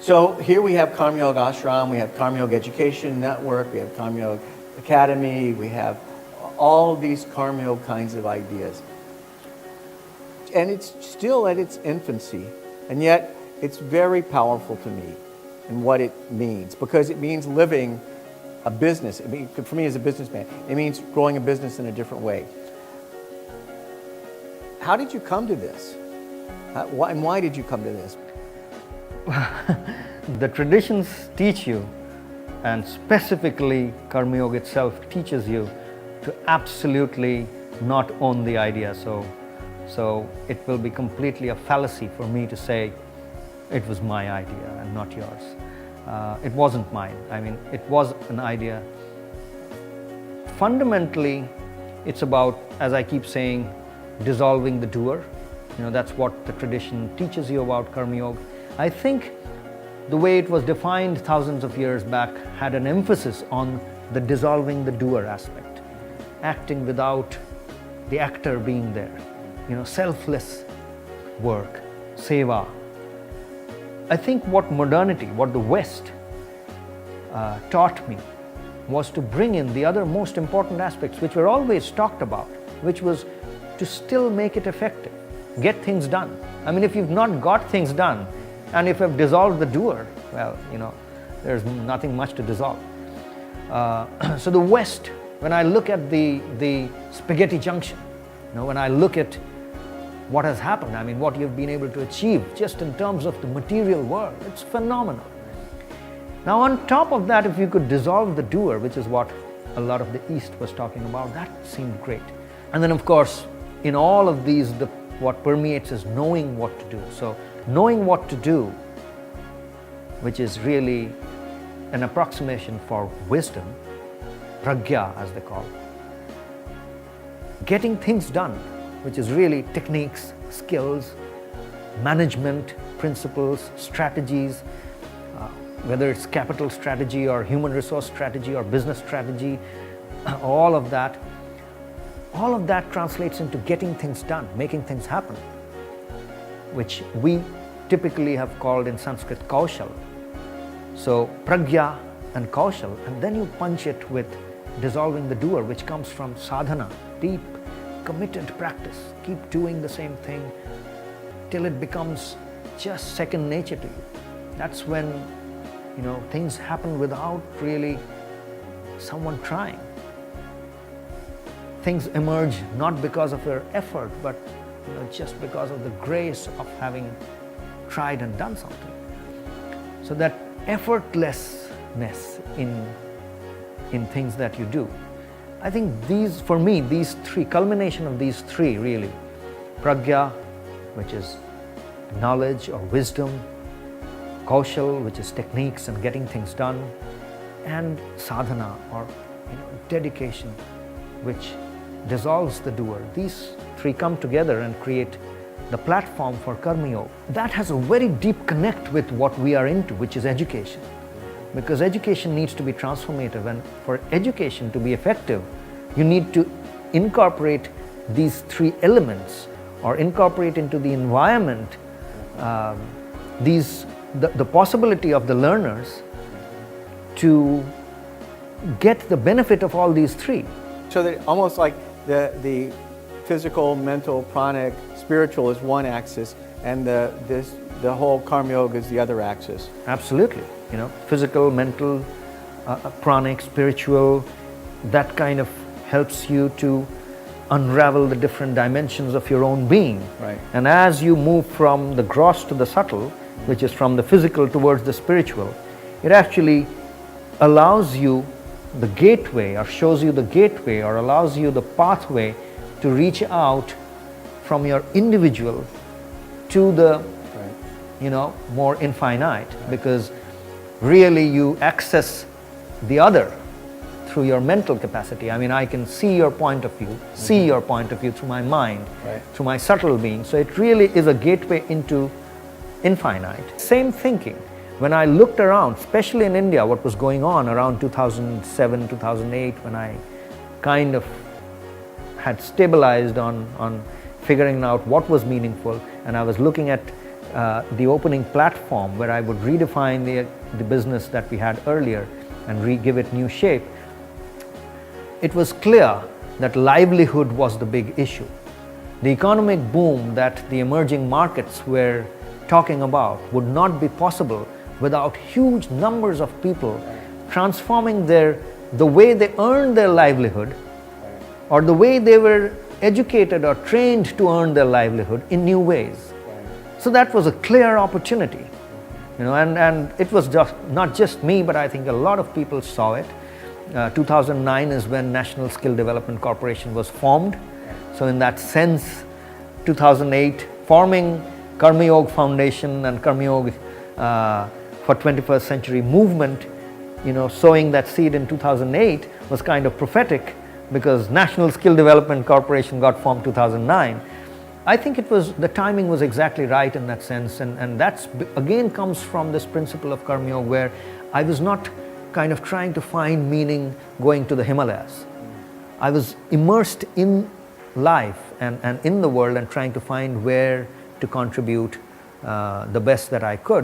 So here we have KarmYog Ashram, we have KarmYog Education Network, we have KarmYog Academy, we have all these KarmYog kinds of ideas. And it's still at its infancy, and yet it's very powerful to me in what it means, because it means living a business. For me as a businessman, it means growing a business in a different way. How did you come to this? And why did you come to this? The traditions teach you, and specifically KarmYog itself teaches you to absolutely not own the idea. So it will be completely a fallacy for me to say it was my idea and not yours. It wasn't mine. I mean, it was an idea. Fundamentally, it's about, as I keep saying, dissolving the doer. You know, that's what the tradition teaches you about KarmYog. I think the way it was defined thousands of years back had an emphasis on the dissolving the doer aspect, acting without the actor being there. You know, selfless work, seva. I think what modernity, what the West taught me was to bring in the other most important aspects which were always talked about, which was to still make it effective, get things done. I mean, if you've not got things done and if you've dissolved the doer, well, you know, there's nothing much to dissolve. So the West, when I look at the spaghetti junction, you know, when I look at what has happened, I mean, what you've been able to achieve just in terms of the material world, it's phenomenal. Now, on top of that, if you could dissolve the doer, which is what a lot of the East was talking about, that seemed great. And then, of course, in all of these, what permeates is knowing what to do. So, knowing what to do, which is really an approximation for wisdom, pragya as they call it. Getting things done, which is really techniques, skills, management principles, strategies, whether it's capital strategy or human resource strategy or business strategy, all of that translates into getting things done, making things happen, which we typically have called in Sanskrit kaushal. So pragya and kaushal, and then you punch it with dissolving the doer, which comes from sadhana, deep committed practice. Keep doing the same thing till it becomes just second nature to you. That's when, you know, things happen without really someone trying. Things emerge not because of your effort, but, you know, just because of the grace of having tried and done something. So that effortlessness in things that you do. I think these, for me, these three, culmination of these three really, pragya, which is knowledge or wisdom, kaushal, which is techniques and getting things done, and sadhana or, you know, dedication, which dissolves the doer. These three come together and create the platform for KarmYog. That has a very deep connect with what we are into, which is education. Because education needs to be transformative, and for education to be effective, you need to incorporate these three elements or incorporate into the environment the possibility of the learners to get the benefit of all these three. So that almost like the physical, mental, pranic, spiritual is one axis, and the whole KarmYog is the other axis. Absolutely. You know, physical, mental, pranic, spiritual, that kind of helps you to unravel the different dimensions of your own being. Right. And as you move from the gross to the subtle, which is from the physical towards the spiritual, it actually allows you the gateway, or shows you the gateway, or allows you the pathway to reach out from your individual to the, you know, more infinite, because really you access the other through your mental capacity. I mean, I can see your point of view, see your point of view through my mind, through my subtle being. So it really is a gateway into infinite. Same thinking. When I looked around, especially in India, what was going on around 2007, 2008, when I kind of had stabilized on figuring out what was meaningful, and I was looking at the opening platform where I would redefine the business that we had earlier and give it new shape, it was clear that livelihood was the big issue. The economic boom that the emerging markets were talking about would not be possible without huge numbers of people transforming the way they earned their livelihood or the way they were educated or trained to earn their livelihood in new ways. So that was a clear opportunity, and it was not just me, but I think a lot of people saw it. 2009 is when National Skill Development Corporation was formed. So in that sense, 2008, forming KarmYog Foundation and KarmYog for 21st Century movement, sowing that seed in 2008 was kind of prophetic, because National Skill Development Corporation got formed 2009. I think the timing was exactly right in that sense, and that's again comes from this principle of KarmYog, where I was not kind of trying to find meaning going to the Himalayas. I was immersed in life and in the world and trying to find where to contribute the best that I could.